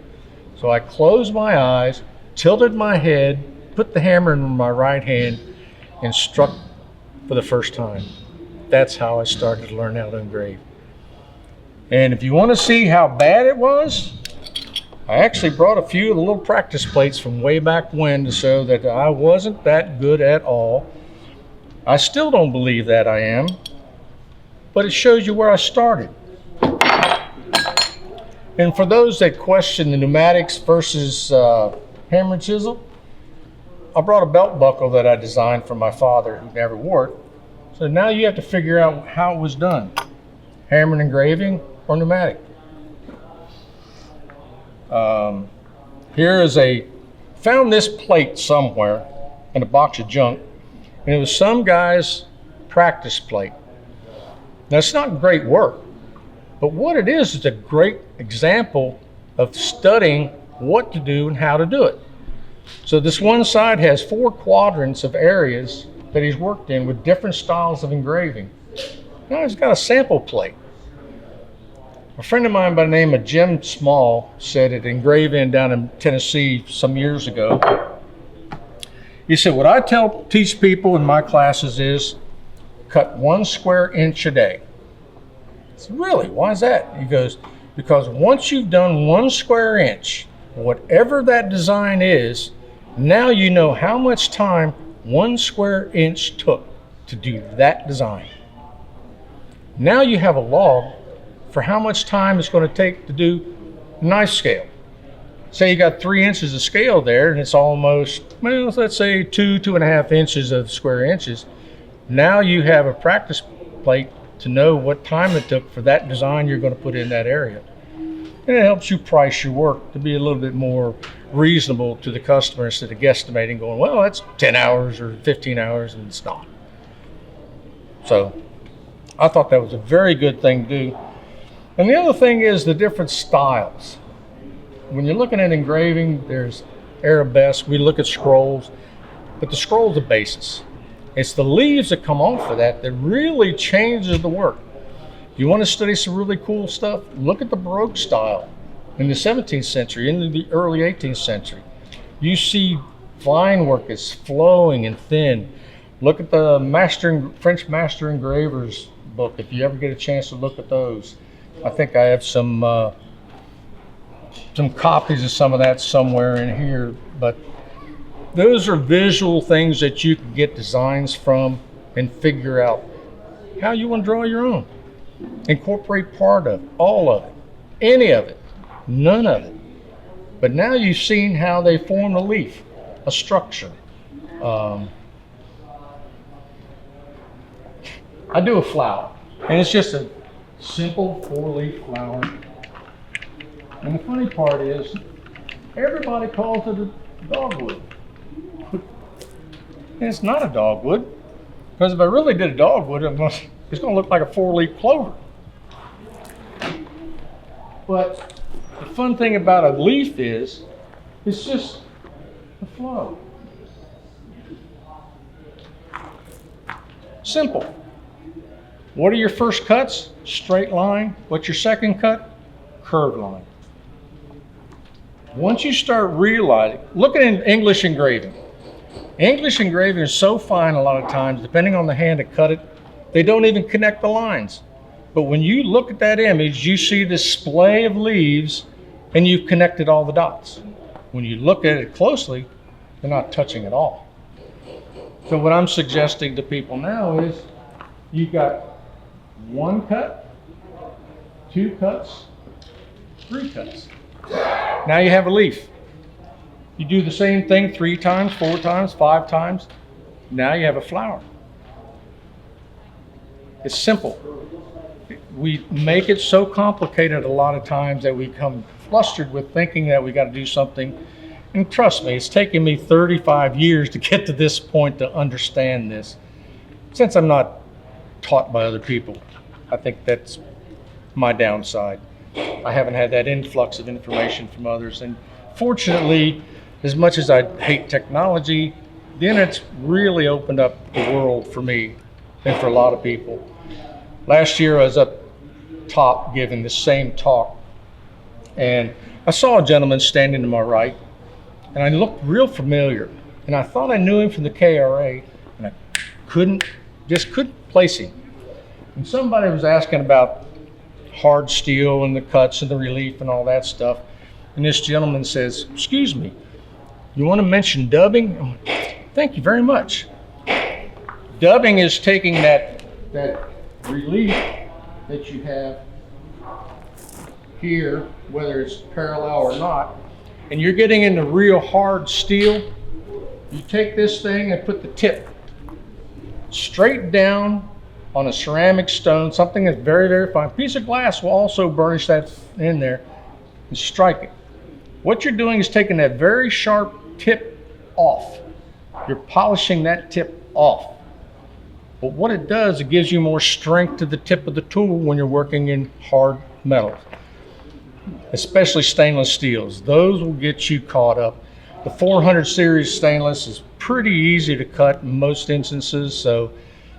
So I closed my eyes, tilted my head, put the hammer in my right hand, and struck for the first time. That's how I started to learn how to engrave. And if you want to see how bad it was, I actually brought a few of the little practice plates from way back when to show that I wasn't that good at all. I still don't believe that I am, but it shows you where I started. And for those that question the pneumatics versus hammer and chisel, I brought a belt buckle that I designed for my father who never wore it. So now you have to figure out how it was done. Hammer and engraving or pneumatic. Found this plate somewhere in a box of junk, and it was some guy's practice plate. Now it's not great work, but what it is a great example of studying what to do and how to do it. So this one side has 4 quadrants of areas that he's worked in with different styles of engraving. Now he's got a sample plate. A friend of mine by the name of Jim Small said at Engraving down in Tennessee some years ago, he said, what I teach people in my classes is cut 1 square inch a day. I said, really, why is that? He goes, because once you've done 1 square inch, whatever that design is, now you know how much time 1 square inch took to do that design. Now you have a log for how much time it's going to take to do knife scale. Say you got 3 inches of scale there and it's almost, well, let's say 2.5 inches of square inches. Now you have a practice plate to know what time it took for that design you're going to put in that area. And it helps you price your work to be a little bit more reasonable to the customer instead of guesstimating going, well, that's 10 hours or 15 hours, and it's not. So I thought that was a very good thing to do. And the other thing is the different styles. When you're looking at engraving, there's arabesque, we look at scrolls, but the scroll's the basis. It's the leaves that come off of that really changes the work. If you want to study some really cool stuff, look at the Baroque style in the 17th century, into the early 18th century. You see vine work is flowing and thin. Look at the French master engravers book, if you ever get a chance to look at those. I think I have some copies of some of that somewhere in here, but those are visual things that you can get designs from and figure out how you want to draw your own. Incorporate part of it, all of it, any of it, none of it. But now you've seen how they form a leaf, a structure. I do a flower, and it's just a simple 4-leaf flower. And the funny part is, everybody calls it a dogwood. And it's not a dogwood, because if I really did a dogwood, it's going to look like a 4-leaf clover. But the fun thing about a leaf is, it's just a flow. Simple. What are your first cuts? Straight line. What's your second cut? Curved line. Once you start realizing, look at English engraving. English engraving is so fine a lot of times, depending on the hand that cut it, they don't even connect the lines. But when you look at that image, you see this splay of leaves and you've connected all the dots. When you look at it closely, they're not touching at all. So what I'm suggesting to people now is you've got 1 cut, 2 cuts, 3 cuts. Now you have a leaf. You do the same thing 3 times, 4 times, 5 times. Now you have a flower. It's simple. We make it so complicated a lot of times that we come flustered with thinking that we got to do something. And trust me, it's taken me 35 years to get to this point to understand this, since I'm not taught by other people. I think that's my downside. I haven't had that influx of information from others. And fortunately, as much as I hate technology, the internet's really opened up the world for me and for a lot of people. Last year I was up top giving the same talk, and I saw a gentleman standing to my right, and I looked real familiar, and I thought I knew him from the KRA, and I couldn't place him. And somebody was asking about hard steel and the cuts and the relief and all that stuff, and this gentleman says, "Excuse me, you want to mention dubbing?" I'm like, "Thank you very much." Dubbing is taking that relief that you have here, whether it's parallel or not, and you're getting into real hard steel. You take this thing and put the tip straight down on a ceramic stone, something that's very, very fine. A piece of glass will also burnish that in there, and strike it. What you're doing is taking that very sharp tip off. You're polishing that tip off. But what it does, it gives you more strength to the tip of the tool when you're working in hard metals, especially stainless steels. Those will get you caught up. The 400 series stainless is pretty easy to cut in most instances, so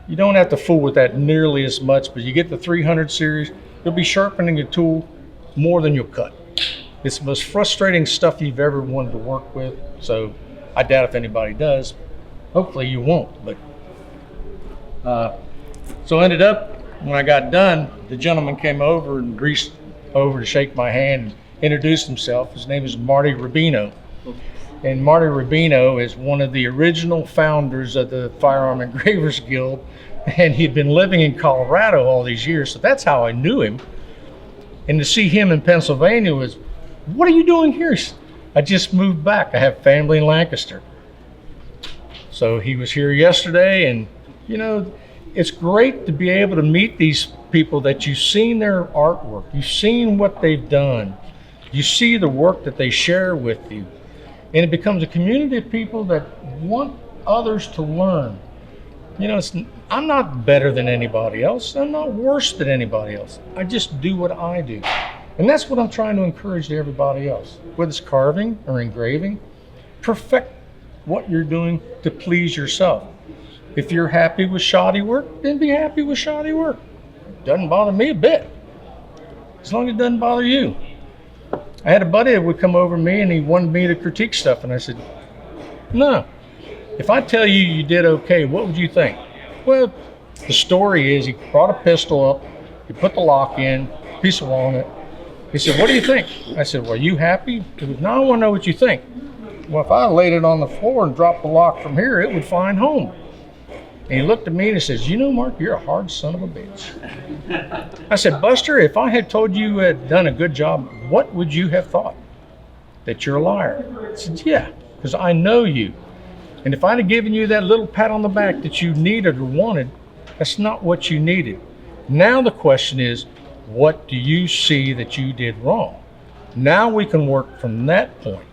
you don't have to fool with that nearly as much, but you get the 300 series, you'll be sharpening the tool more than you'll cut. It's the most frustrating stuff you've ever wanted to work with, so I doubt if anybody does. Hopefully you won't, but so ended up, when I got done, the gentleman came over and reached over to shake my hand and introduced himself. His name is Marty Rubino. And Marty Rubino is one of the original founders of the Firearm Engravers Guild, and he'd been living in Colorado all these years, so that's how I knew him. And to see him in Pennsylvania was, "What are you doing here?" "I just moved back. I have family in Lancaster." So he was here yesterday, and you know, it's great to be able to meet these people that you've seen their artwork, you've seen what they've done, you see the work that they share with you, and it becomes a community of people that want others to learn. You know, I'm not better than anybody else. I'm not worse than anybody else. I just do what I do. And that's what I'm trying to encourage to everybody else. Whether it's carving or engraving, perfect what you're doing to please yourself. If you're happy with shoddy work, then be happy with shoddy work. It doesn't bother me a bit, as long as it doesn't bother you. I had a buddy that would come over to me and he wanted me to critique stuff, and I said, "No. If I tell you you did okay, what would you think?" Well, the story is he brought a pistol up, he put the lock in, piece of walnut. He said, "What do you think?" I said, "Well, you happy?" He goes, "No, I want to know what you think." Well, if I laid it on the floor and dropped the lock from here, it would find home. And he looked at me and he says, "You know, Mark, you're a hard son of a bitch." I said, "Buster, if I had told you had done a good job, what would you have thought? That you're a liar?" I said, "Yeah, because I know you. And if I'd have given you that little pat on the back that you needed or wanted, that's not what you needed. Now the question is, what do you see that you did wrong? Now we can work from that point."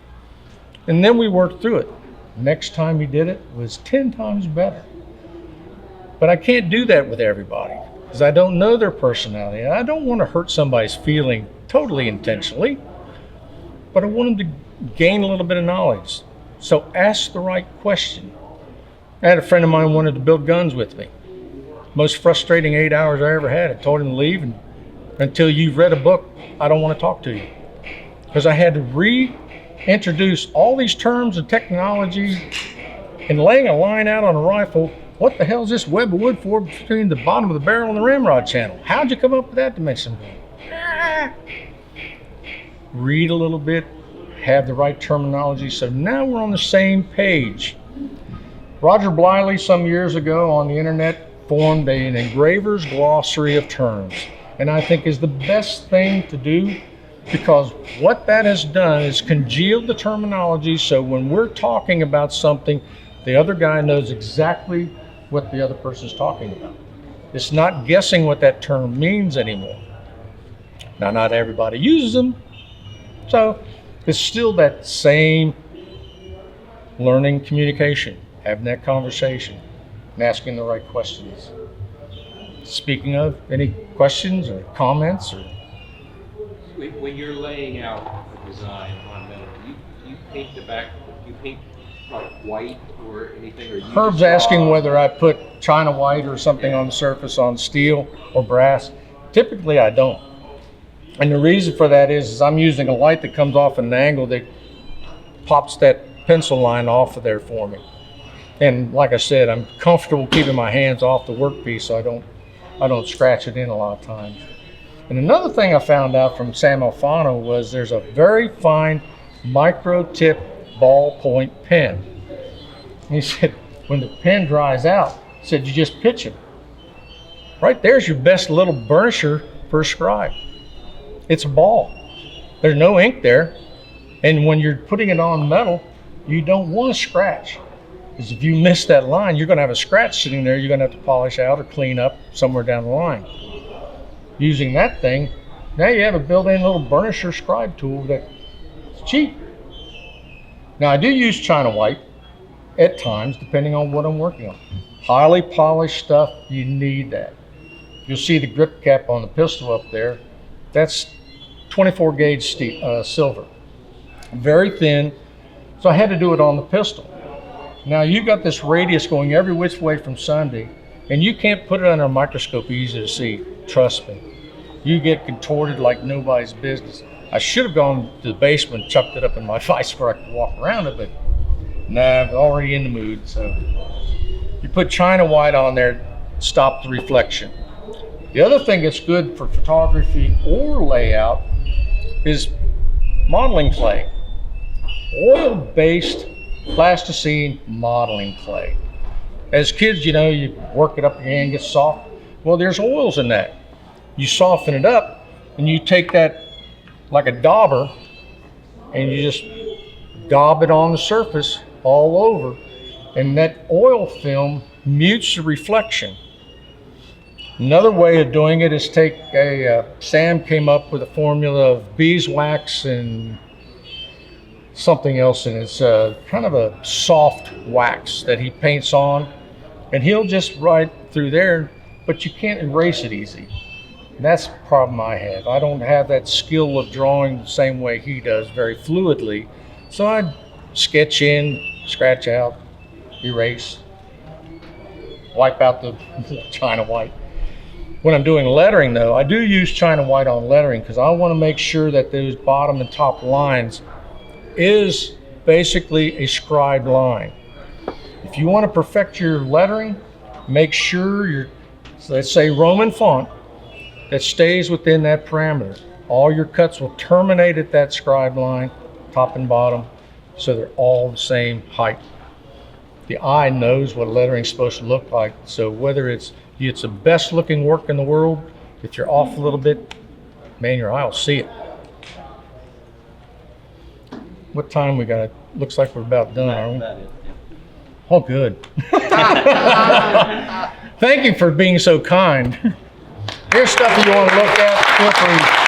And then we worked through it. Next time he did it was 10 times better. But I can't do that with everybody because I don't know their personality. I don't want to hurt somebody's feeling totally intentionally, but I want them to gain a little bit of knowledge. So ask the right question. I had a friend of mine wanted to build guns with me. Most frustrating 8 hours I ever had. I told him to leave, and until you've read a book, I don't want to talk to you. Because I had to reintroduce all these terms and technologies, and laying a line out on a rifle. What the hell is this web of wood for between the bottom of the barrel and the ramrod channel? How'd you come up with that dimension? Read a little bit, have the right terminology, so now we're on the same page. Roger Bliley, some years ago on the internet, formed an engraver's glossary of terms, and I think is the best thing to do, because what that has done is congealed the terminology, so when we're talking about something, the other guy knows exactly what the other person's talking about. It's not guessing what that term means anymore. Now, not everybody uses them, so it's still that same learning communication, having that conversation, and asking the right questions. Speaking of, any questions or comments? Or When you're laying out a design on metal, do you paint the back? Do you paint like white or anything? Or you Herb's just draw- asking whether I put China white or something on the surface on steel or brass. Typically, I don't. And the reason for that is I'm using a light that comes off at an angle that pops that pencil line off of there for me. And like I said, I'm comfortable keeping my hands off the workpiece so I don't scratch it in a lot of times. And another thing I found out from Sam Alfano was there's a very fine micro tip ballpoint pen. And he said, when the pen dries out, he said, you just pitch it. Right there's your best little burnisher for a scribe. It's a ball. There's no ink there. And when you're putting it on metal, you don't want to scratch. Because if you miss that line, you're going to have a scratch sitting there you're going to have to polish out or clean up somewhere down the line. Using that thing, now you have a built-in little burnisher scribe tool that's cheap. Now I do use China white at times, depending on what I'm working on. Highly polished stuff, you need that. You'll see the grip cap on the pistol up there. That's 24 gauge silver. Very thin, so I had to do it on the pistol. Now you've got this radius going every which way from Sunday, and you can't put it under a microscope easy to see, trust me. You get contorted like nobody's business. I should have gone to the basement and chucked it up in my vise where I could walk around it, but nah, I'm already in the mood. So you put China white on there, stop the reflection. The other thing that's good for photography or layout is modeling clay. Oil-based plasticine modeling clay. As kids, you know, you work it up, your hand gets soft. Well, there's oils in that. You soften it up and you take that like a dauber and you just daub it on the surface all over, and that oil film mutes the reflection. Another way of doing it is take Sam came up with a formula of beeswax and something else, and it's kind of a soft wax that he paints on, and he'll just write through there, but you can't erase it easy. And that's the problem I have. I don't have that skill of drawing the same way he does, very fluidly. So I sketch in, scratch out, erase, wipe out the China white. When I'm doing lettering though, I do use China white on lettering because I want to make sure that those bottom and top lines is basically a scribed line. If you want to perfect your lettering, make sure let's say Roman font, that stays within that parameter. All your cuts will terminate at that scribe line, top and bottom, so they're all the same height. The eye knows what lettering is supposed to look like, so whether it's the best looking work in the world, if you're off a little bit, man, your eye will see it. What time we got? It looks like we're about done, aren't we? Oh, good. Thank you for being so kind. Here's stuff you want to look at. Feel free.